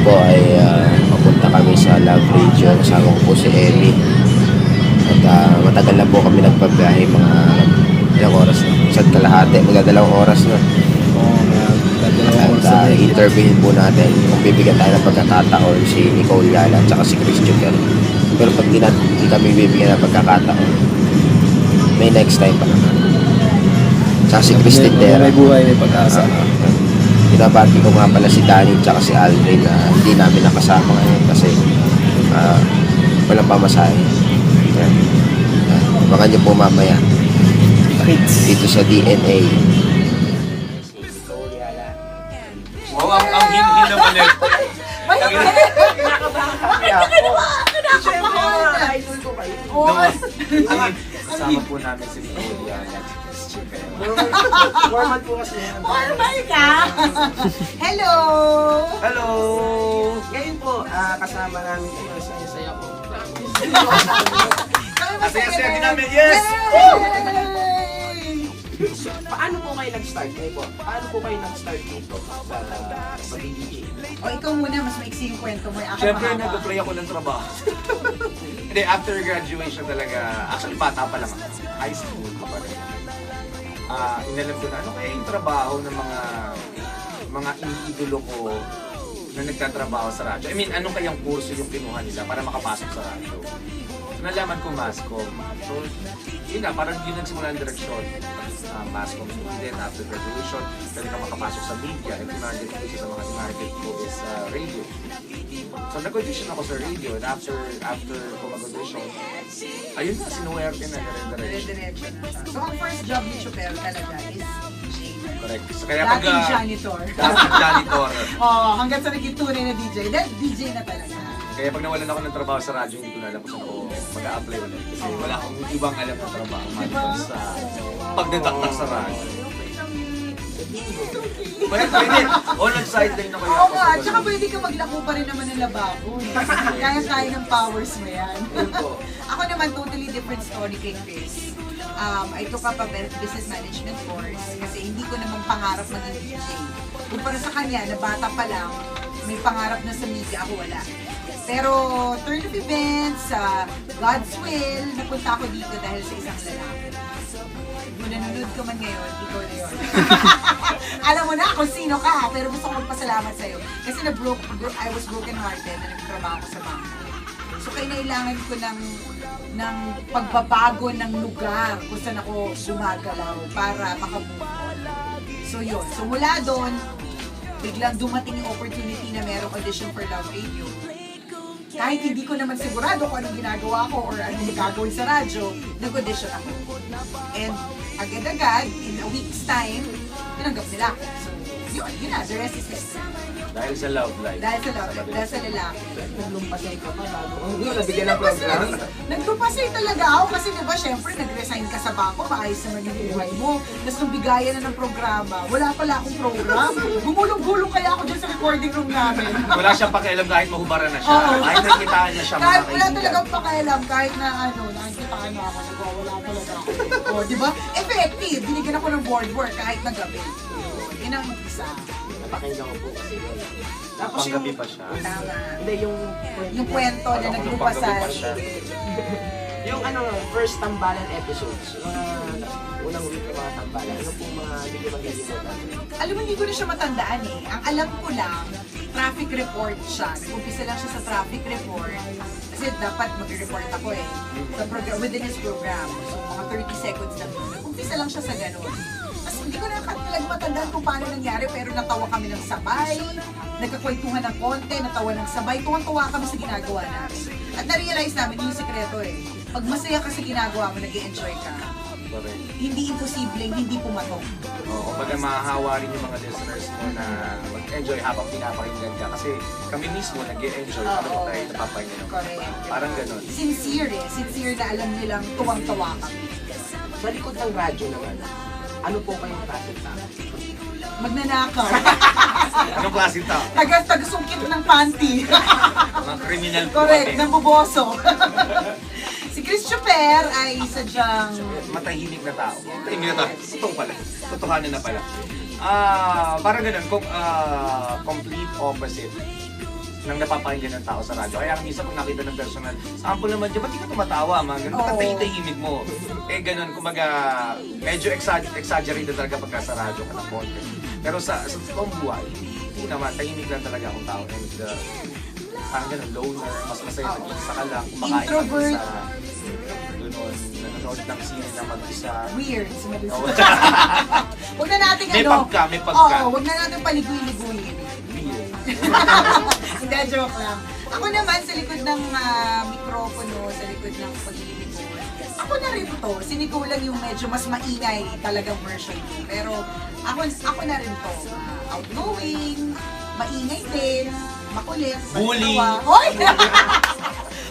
po ay papunta kami sa Love Region. Kasama ko po si Emmy. At matagal na po kami nagpabiyahe, mga ilang oras na. Isa't kalahati, magdadalawang oras na. At interviewin po natin kung bibigyan tayo ng pagkakataon si Nicole Yala at saka si Chris Joker. Pero pag di kami bibigyan ng pagkakataon, may next time pa naman. Tsaka si Chris Tindera. May buhay, may pag-asa. Binabati ko nga pala si Danny at si Aldrin na hindi namin nakasama ngayon kasi walang pamasahe. Baka nyo po mamaya dito sa DNA. Wow, ang hindi naman eh. Kasama po namin si Nicole Yala. Format po kasi. Formal ka? Hello! Hello! Ngayon po, kasama namin kayo. Saya-saya ko. Asaya-saya din namin, yes! Paano po kayo nag-start kayo po? Paano po kayo nag-start dito sa pag-DJ? O ikaw muna, mas maiksi yung kwento mo. Siyempre, nag-apply ako ng trabaho. Hindi, after graduation talaga, actually bata pa lang ako. High school pa pa rin. Inalam ko na, ano kaya yung trabaho ng mga iniidolo ko na nagtatrabaho sa radyo? I mean, anong kayang kurso yung kinuha nila para makapasok sa radyo? So, nalaman ko Masscom. So, yun na, parang yun nagsimula ang direksyon. Masscom student, after graduation, pwede ka makapasok sa media. And tinarget ko sa mga tinarget ko is radio. So, nag-audition ako sa radio. And after ko mag-audition, ayun na, sinuwerte na dire-diretso. Dire-diretso na siya. So, ang first job ni Chopel talaga is DJ. Correct. So, kaya pag... Dating janitor. Dating janitor. Oh, hanggang sa naging tunay na DJ. Then, DJ na talaga. Kaya pag nawalan ako ng trabaho sa radyo, hindi ko na alam kung saan ako mag-a-apply ulit. Kasi wala akong ibang alam ng trabaho. Maliban sa pagdadaktak sa radyo. Pwede. All on sideline na kayo. Oo nga, tsaka pwede ka maglako pa rin naman ng lababo. Kaya ng powers mo yan. Ako naman, totally different story kay Chris. I took up a business management course kasi hindi ko naman pangarap maging DJ. Kumpara sa kanya, na bata pa lang, may pangarap na sa media, ako wala. Pero turn of events, God's will, napunta ako dito dahil sa isang lalaki. Kung nanonood ka man ngayon, ikaw na yun. Alam mo na kung sino ka, pero gusto ko magpasalamat sa'yo. Kasi I was broken hearted na nagtrabaho ko sa bangko. So kailangan ko ng pagbabago ng lugar kung saan ako gumagalaw para makamove on. So yun. So mula doon, biglang dumating yung opportunity na merong audition for Love Radio. Kahit hindi ko naman sigurado kung anong ginagawa ko or anong gagawin sa radyo, nag-audition ako. And agad-agad, in a week's time, tinanggap nila ako. So, yun na, the rest is history. Dahil sa love life. Dahil sa love life, dahil sa lalaki. Naglumpasay ka pa bago. Hindi, nabigyan ng program. Nagpapasay talaga ako kasi diba syempre nag-resign ka sa bangko, maayos naman yung buhay mo. Tapos nung bigayan na ng programa, wala pala akong program. Gumulong-gulong kaya ako dyan sa recording room namin. Wala siyang pakialam kahit mahubaran na siya. Oo. Kahit nakitaan niya siya mga Kahit wala kaibigan. talagang pakialam, kahit na nakikitaan na ako, wala talaga ako. O, di ba? Effective, binigyan ako ng board work kahit na gabi. Yun ang isa. Napakinggan ko po kasi yun. Tapos yung... Panggabi pa siya. Tama. Hindi, Yung kwento na naglupasan. Yung first tambalan episodes, mga unang week ng mga tambalan, ano pong mga hindi ko magigilimutan? Alam mo, hindi ko na siya matandaan eh. Ang alam ko lang, traffic report siya. Nag-umpisa lang siya sa traffic report. Kasi dapat mag-report ako eh. Sa program, within his program. So, mga 30 seconds lang. Nag-umpisa lang siya sa ganun. Mas hindi ko na talaga matandaan kung paano nangyari, pero natawa kami ng sabay, nagkakwentuhan ng konti, natawa ng sabay, tuwang-tuwa kami sa ginagawa namin. At na-realize namin, yung sekreto eh, pag masaya ka sa ginagawa mo, nag-e-enjoy ka, Correct. hindi imposibleng, hindi pumatong. Oo, kumbaga mahahawa rin yung mga listeners mo na mag-enjoy habang pinapakinggan ka. Kasi kami mismo nag-e-enjoy habang tayo napapakinggan. Correct. Parang ganun. Sincere eh, sincere na alam nilang tuwang-tuwa kami. Sa likod ng radyo naman, ano po kayong klase tao? Magnanakaw. Anong klase ito? Tagasungkit ng panty. Mga criminal po Correct, kami. ng buboso. Si Chris Chuper ay sadyang Matahimik na tao. Matahimik na tao. Totoo pala. Totohanan na pala. Parang ganun. Complete opposite. ng napapakinggan ng tao sa radyo. Kaya minsan pag nakita ng personal, sample naman dyan, ba't di ka tumatawa? Mga ganun, ba't ang tahimik mo? Eh ganun, kumbaga, medyo exaggerated talaga pagka sa radyo ka ng konti. Pero sa totoong buhay, hindi naman, tahimik lang talaga akong tao. And parang ganun, loner, mas masaya nag-isa ka lang, kumakain ka Introvert. isa. Ganun, nanonood ng sine na mag-isa. Weird. Sumabi Oo. Huwag na natin May ano. pagka, may pagka. Oo, huwag na natin paliguy-liguyin. Weird. Hindi, joke lang. Ako naman, sa likod ng mikropono, sa likod ng pagiging Nicole, ako na rin to. Si Nicole lang yung medyo mas maingay talagang version ko. Pero ako na rin to. Outgoing, maingay din, makulit, Bully. malitawa. Hoy!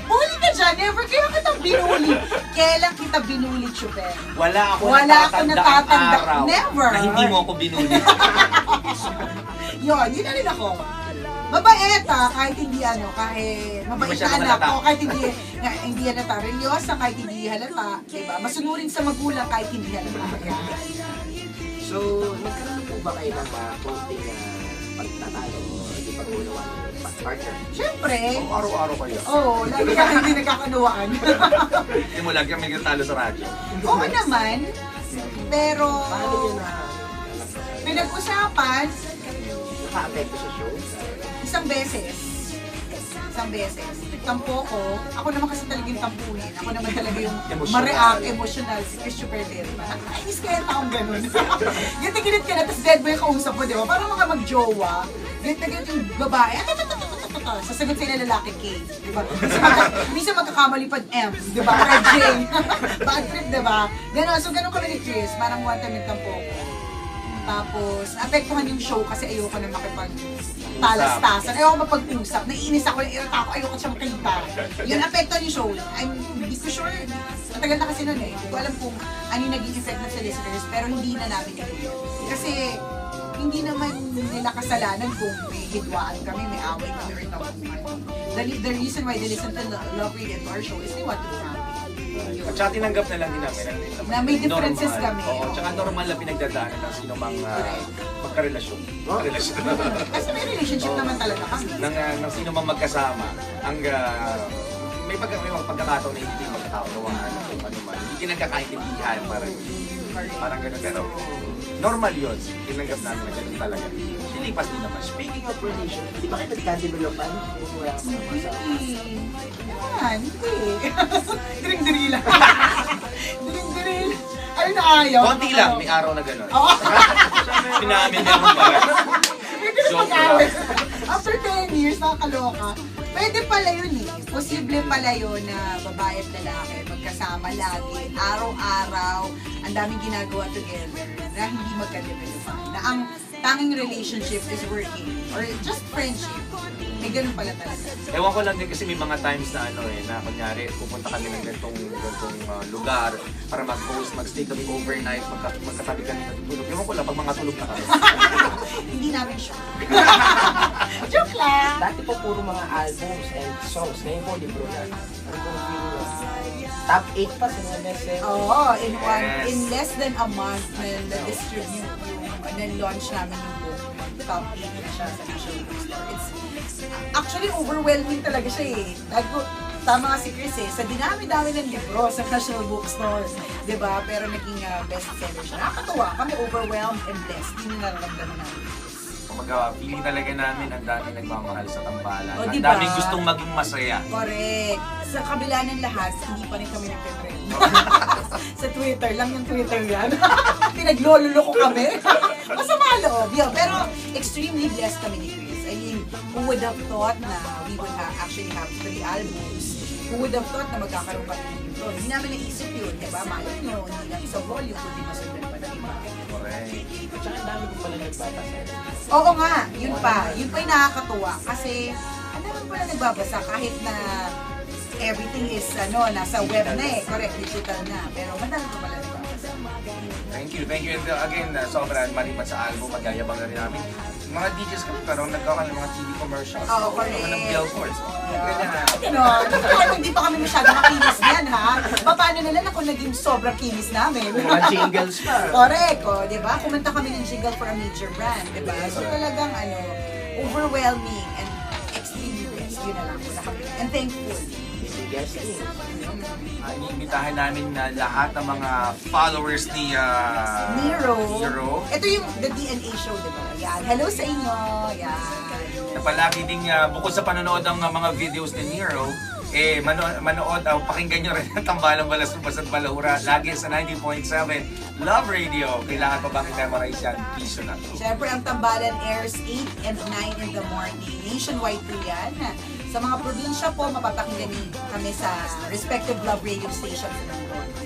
Bully ka dyan. Never kaya kita binuli. Kailan kita binuli, Chupen? Wala ako Natatanda natatanda araw Never. na hindi mo ako binuli. Yun na rin ako. Mabait kahit hindi kahit mabait Hindi masyado na anak halata. ko, kahit hindi halata. Relyosa kahit hindi halata. Diba? Masunurin sa magulang kahit hindi halata. Yan. So, nagkaroon po ba kayo ng konting pagtatalo o hindi pag-unawa ng partner? Siyempre, Araw-araw kayo. lagi ka hindi nagkakanuwaan. Hindi mo lagi kami talo sa radyo. Oo naman, pero Paano nyo na pinag-usapan naka-apekto sa show? isang beses. Tampo ko. Ako naman kasi talagang tampuhin. Ako naman talaga yung Emotional. ma-react, emotional, si Christopher Lerma. Nakakainis kaya taong ganun. Ginit ka na, tapos dead boy kausap mo, di ba? Parang mga mag-jowa. Ginit na ginit yung babae. Sasagot sila lalaki K. Di ba? Minsan magkakamali pa M. Di ba? Or J. Bad trip, di ba? Ganon. So, ganun kami ni Chris. Parang one time nagtampo ko. Tapos, naapektuhan yung show kasi ayoko na makipag-talastasan. Ayoko mapag-usap. Naiinis ako, irita ako, ayoko siya makita. Yun, naapektuhan yung show. Hindi ko sure. Matagal na kasi nun eh. Hindi ko alam kung ano yung naging effect na sa listeners, pero hindi na namin ito. Kasi, hindi naman nila kasalanan kung may hidwaan kami, may away kami, or tampuhan. The reason why they listen to Love Radio and our show is they want to be happy. At saka tinanggap na lang din namin Na may differences normal. kami. Oo, tsaka normal na pinagdadaanan ng sino mang magkarelasyon. Magkarelasyon. Kasi may relationship naman talaga kami. ng sino mang magkasama. May mga pagkakataon na hindi magkakaunawan kung ano man. Hindi kinagkakaintindihan, parang gano'n. Pero normal yun. Tinanggap namin na gano'n talaga. Silipas din naman. Speaking of relation, hindi ba kayo nagka-developan kung wala ka mga kasama? Yan, hindi. Diring-diri lang. Diring-diri. Ano na ayaw? Konti lang, may araw na gano'n. Oo. Pinamin meron pa. Pwede na Joke mag-away. After 10 years, nakakaloka. Pwede pala yun eh. Posible pala yun na babae at lalaki magkasama lagi, araw-araw, ang daming ginagawa together na hindi magka-developan. Na ang tanging relationship is working or just friendship. May ganun pala talaga. Ewan ko lang din kasi may mga times na na kunyari pupunta kami ng ganitong lugar para mag-host, mag-stay kami overnight, magkatabi kami natutulog. Ewan ko lang pag mga tulog na kami. Hindi namin siya. Joke lang! Dati po puro mga albums and songs. Ngayon po, libro na. Ano po top 8 pa sa mga best-seller. Oo, Yes. in less than a month na-distribute na-launch namin yung book. Top 8 na siya sa National Bookstore. It's actually overwhelming talaga siya eh. Tama nga si Chris eh, sa dinami-dami ng libro sa National Bookstore, di ba? Pero naging bestseller siya. Nakakatuwa, kami overwhelmed and blessed. Hindi nararamdaman namin. Kumbaga, feeling talaga namin ang daming nagmamahal sa tambalan. O, Ang diba? daming gustong maging masaya. Correct. Sa kabila ng lahat, hindi pa rin kami nagpe-trend. Sa Twitter lang yung Twitter yan. Pinaglololo ko kami. Masama loob. Yeah, pero extremely blessed kami ni Chris. I mean, who would have thought na we would actually have 3 albums? Who would have thought na magkakaroon kami ng libro? Hindi namin naisip yun, di ba? Malay nyo, hindi lang sa volume, kundi masundan pa ng iba. Correct. At saka ang dami po pala nagbabasa. Oo nga, yun pa. Yun pa yung nakakatuwa. Kasi, ang dami pala nagbabasa kahit na everything is nasa web na eh. Correct, digital na. Pero madami pa pala nagbabasa. Thank you. And again, sobrang maliban sa album, magyayabang na rin namin. Mga DJs kami, pero nagkakaroon ng mga TV commercials. Oo, correct. Mga billboards. Ganyan na. Ganon. Hindi pa kami masyado makinis yan, ha? Paano nila na kung naging sobrang kinis namin? Mga jingles pa. Correct, di ba? Kumanta kami ng jingle for a major brand, di ba? So talagang, overwhelming and extremely yun na lang. Wala kami. And thankful. Yes, Inimbitahan namin na lahat ng mga followers ni Nero. Ito yung The DNA Show, di ba? Yan. Hello sa inyo. Yan. Na palagi ding bukod sa panonood ng mga videos ni Nero, manood, pakinggan nyo rin ang Tambalang Balas Lubas at Balahura lagi sa 90.7 Love Radio. Kailangan pa bang i-memorize yan? Piso na to. Siyempre, ang Tambalan airs 8 and 9 in the morning. Nationwide po yan. Sa mga probinsya po, mapapakinggan kami sa respective Love Radio stations na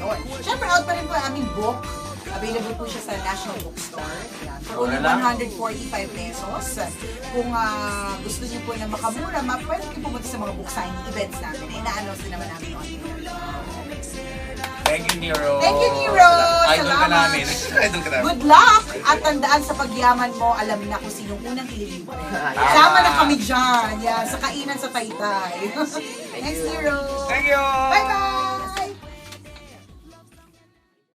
doon. Siyempre, out pa rin po ang aming book. Available po siya sa National Bookstore. Yan. For only 145 pesos. Kung gusto niyo po na makamura, pwede kayo pumunta sa mga book signing events namin. Ina-announce din naman namin on air. Thank you, Nero. Thank you, Nero. Idol ka Salamat. namin. Idol ka namin. Good luck! At tandaan sa pagyaman mo, alam na kung sinong unang ililibre. Sama na kami dyan. Yan, sa kainan sa Taytay. Thanks, Nero. Thank you. Bye-bye!